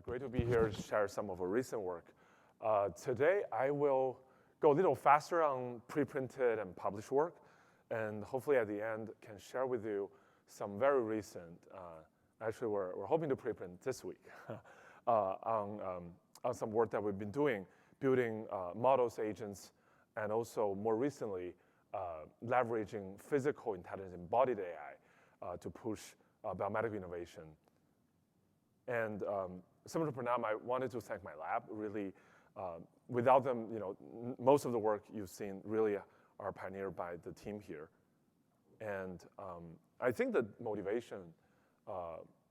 Great to be here to share some of our recent work. Today, I will go a little faster on pre-printed and published work, and hopefully at the end can share with you some very recent, actually we're hoping to preprint this week, on some work that we've been doing, building models, agents, and also more recently, leveraging physical intelligence embodied AI to push biomedical innovation. And similar to Pranam, I wanted to thank my lab. Really, without them, most of the work you've seen really are pioneered by the team here. And I think the motivation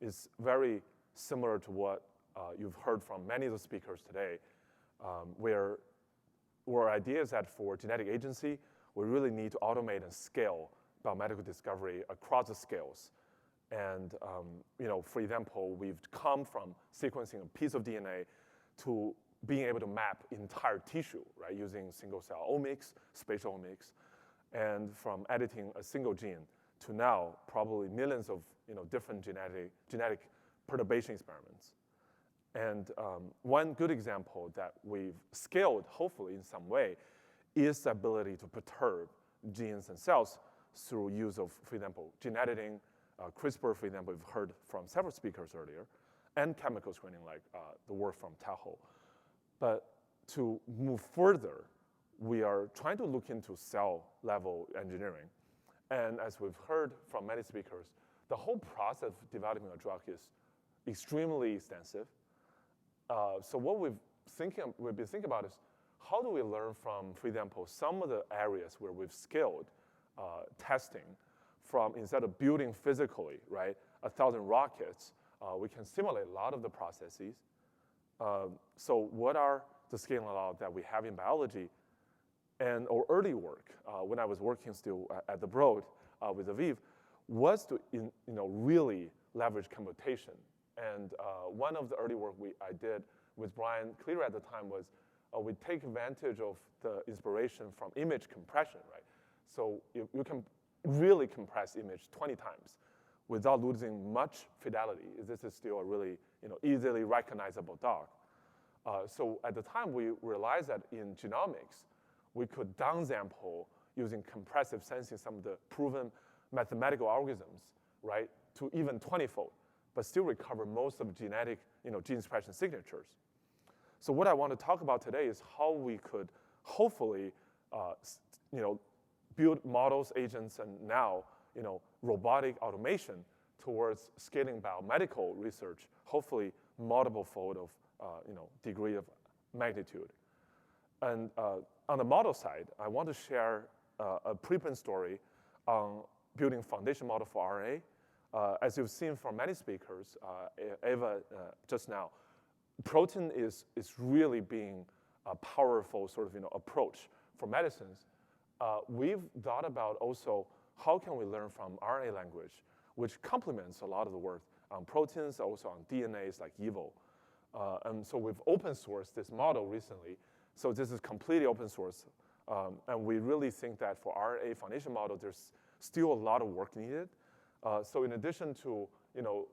is very similar to what you've heard from many of the speakers today, where our idea is that for genetic agency, we really need to automate and scale biomedical discovery across the scales. And for example, we've come from sequencing a piece of DNA to being able to map entire tissue, right, using single-cell omics, spatial omics, and from editing a single gene to now probably millions of different genetic perturbation experiments. And one good example that we've scaled, hopefully in some way, is the ability to perturb genes and cells through use of, for example, gene editing, CRISPR, for example, we've heard from several speakers earlier, and chemical screening like the work from Tahoe. But to move further, we are trying to look into cell-level engineering. And as we've heard from many speakers, the whole process of developing a drug is extremely extensive. So what we've been thinking about is how do we learn from, for example, some of the areas where we've scaled testing from instead of building physically, right, 1,000 rockets, we can simulate a lot of the processes. So what are the scaling laws that we have in biology? And our early work, when I was working still at the Broad with Aviv, was to really leverage computation. And one of the early work I did with Brian Clear at the time was we take advantage of the inspiration from image compression, right? So you can really compress image 20 times without losing much fidelity. This is still a really easily recognizable dog. So at the time, we realized that in genomics, we could downsample using compressive sensing some of the proven mathematical algorithms, right, to even 20-fold, but still recover most of genetic gene expression signatures. So what I want to talk about today is how we could hopefully build models, agents, and now robotic automation towards scaling biomedical research, hopefully multiple fold of degree of magnitude. And on the model side, I want to share a preprint story on building foundation model for RNA. As you've seen from many speakers, Eva just now, protein is really being a powerful sort of approach for medicines. We've thought about also how can we learn from RNA language, which complements a lot of the work on proteins, also on DNAs like EVO. And so we've open sourced this model recently. So this is completely open source. And we really think that for RNA foundation model, there's still a lot of work needed. So in addition to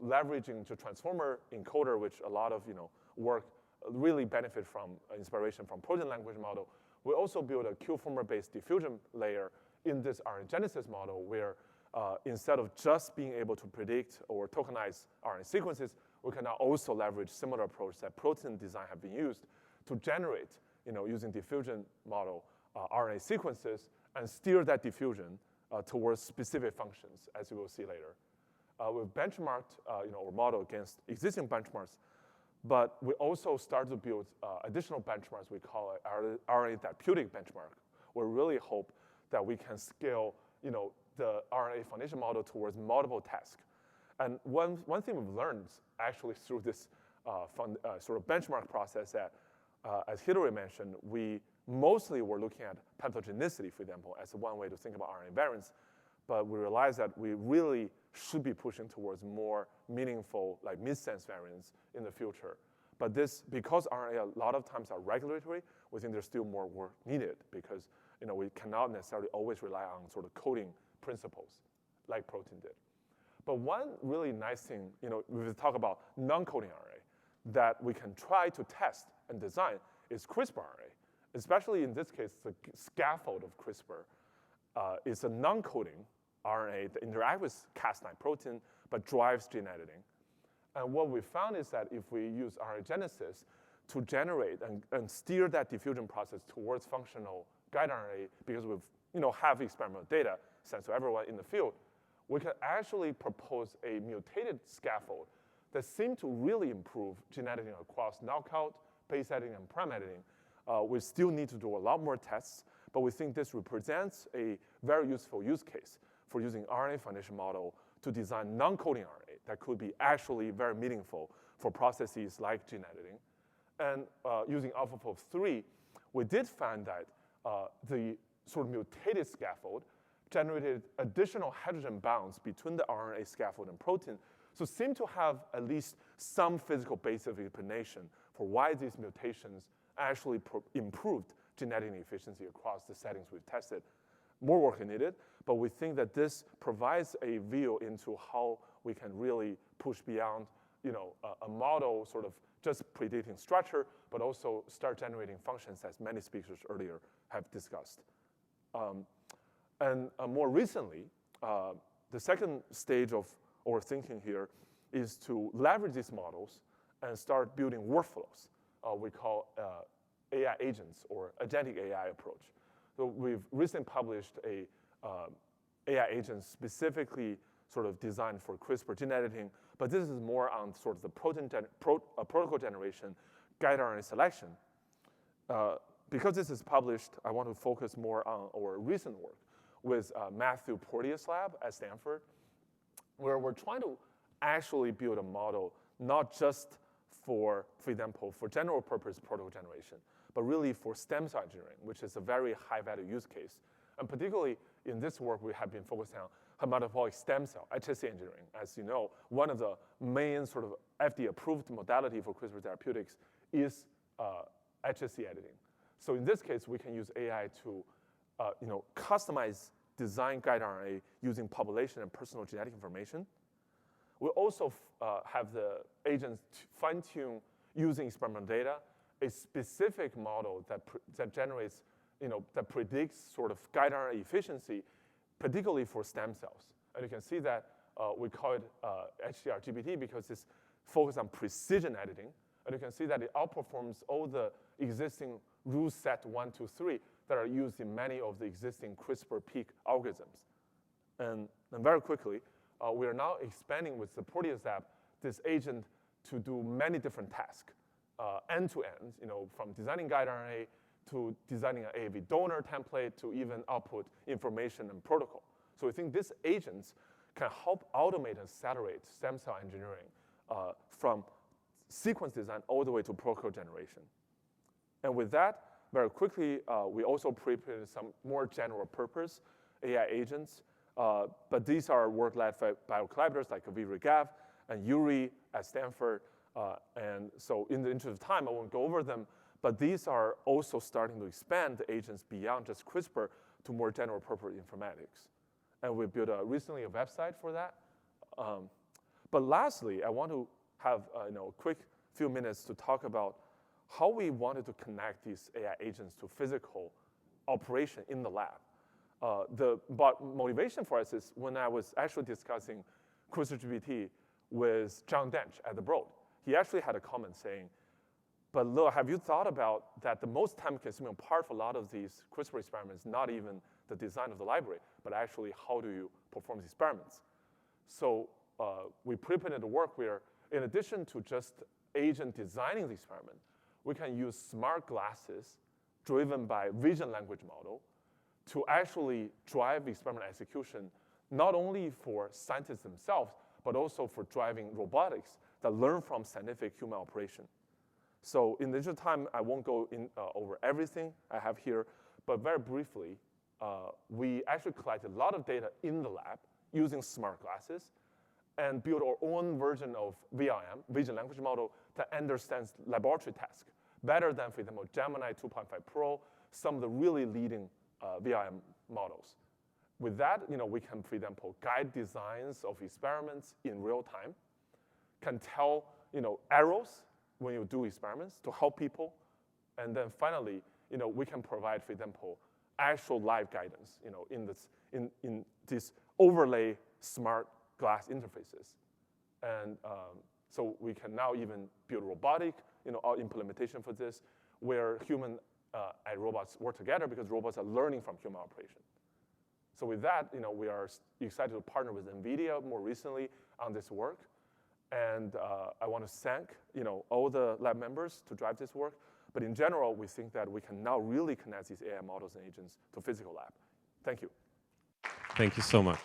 leveraging the transformer encoder, which a lot of work really benefit from inspiration from protein language model, we also built a Q-former-based diffusion layer in this RNAGenesis model where instead of just being able to predict or tokenize RNA sequences, we can now also leverage similar approach that protein design have been used to generate, using diffusion model, RNA sequences and steer that diffusion towards specific functions, as you will see later. We've benchmarked our model against existing benchmarks, but we also started to build additional benchmarks we call it RNA therapeutic benchmark. We really hope that we can scale the RNA foundation model towards multiple tasks. And one thing we've learned actually through this sort of benchmark process that, as Hilary mentioned, we mostly were looking at pathogenicity, for example, as one way to think about RNA variants. But we realized that we really should be pushing towards more meaningful, like missense variants in the future. But this, because RNA a lot of times are regulatory, we think there's still more work needed because we cannot necessarily always rely on sort of coding principles like protein did. But one really nice thing, we talk about non-coding RNA. that we can try to test and design is CRISPR RNA. Especially in this case, the scaffold of CRISPR is a non-coding RNA that interacts with Cas9 protein but drives gene editing. And what we found is that if we use RNAGenesis to generate and steer that diffusion process towards functional guide RNA, because we have experimental data sent to everyone in the field, we can actually propose a mutated scaffold that seems to really improve gene editing across knockout, base editing, and prime editing. We still need to do a lot more tests, but we think this represents a very useful use case for using RNA foundation model to design non-coding RNA that could be actually very meaningful for processes like gene editing. And using AlphaFold3, we did find that the sort of mutated scaffold generated additional hydrogen bonds between the RNA scaffold and protein, so seem to have at least some physical basis of explanation for why these mutations actually improved gene editing efficiency across the settings we've tested. More work is needed, but we think that this provides a view into how we can really push beyond a model sort of just predicting structure, but also start generating functions, as many speakers earlier have discussed. And more recently, the second stage of our thinking here is to leverage these models and start building workflows we call AI agents or agentic AI approach. So we've recently published a AI agent specifically sort of designed for CRISPR gene editing, but this is more on sort of the protocol generation, guide RNA selection. Because this is published, I want to focus more on our recent work with Matthew Porteous lab at Stanford, where we're trying to actually build a model not just for example, for general purpose protocol generation, but really for stem cell engineering, which is a very high value use case. And particularly in this work, we have been focusing on hematopoietic stem cell, HSC engineering. As you know, one of the main sort of FDA-approved modality for CRISPR therapeutics is HSC editing. So in this case, we can use AI to customize design guide RNA using population and personal genetic information. We also have the agents fine-tune using experimental data, a specific model that generates, that predicts sort of guide RNA efficiency, particularly for stem cells. And you can see that we call it HDR-GPT because it's focused on precision editing. And you can see that it outperforms all the existing rule set 1, 2, 3 that are used in many of the existing CRISPR-Peak algorithms. And very quickly, we are now expanding with the Porteous app this agent to do many different tasks, end-to-end, from designing guide RNA to designing an AAV donor template to even output information and protocol. So we think these agents can help automate and accelerate stem cell engineering from sequence design all the way to protocol generation. And with that, very quickly, we also prepared some more general purpose AI agents. But these are work led by our collaborators like Aviv Regav and Yuri at Stanford. And so in the interest of time, I won't go over them. But these are also starting to expand the agents beyond just CRISPR to more general purpose informatics. And we built recently a website for that. But lastly, I want to have a quick few minutes to talk about how we wanted to connect these AI agents to physical operation in the lab. But motivation for us is when I was actually discussing CRISPR-GPT with John Dench at the Broad, he actually had a comment saying, but look, have you thought about that the most time-consuming part of a lot of these CRISPR experiments, not even the design of the library, but actually how do you perform these experiments? So we pre-printed the work where, in addition to just agent designing the experiment, we can use smart glasses driven by vision language model to actually drive experiment execution, not only for scientists themselves, but also for driving robotics that learn from scientific human operation. So in the interest of time, I won't go over everything I have here, but very briefly, we actually collected a lot of data in the lab using smart glasses and built our own version of VLM, vision language model, that understands laboratory tasks better than, for example, Gemini 2.5 Pro, some of the really leading VLM models. With that, we can, for example, guide designs of experiments in real time, can tell, errors when you do experiments to help people. And then finally, we can provide, for example, actual live guidance, in these overlay smart glass interfaces. And so we can now even build robotic, our implementation for this, where human and robots work together because robots are learning from human operation. So with that, we are excited to partner with NVIDIA more recently on this work. And I want to thank, all the lab members to drive this work. But in general, we think that we can now really connect these AI models and agents to physical lab. Thank you. Thank you so much.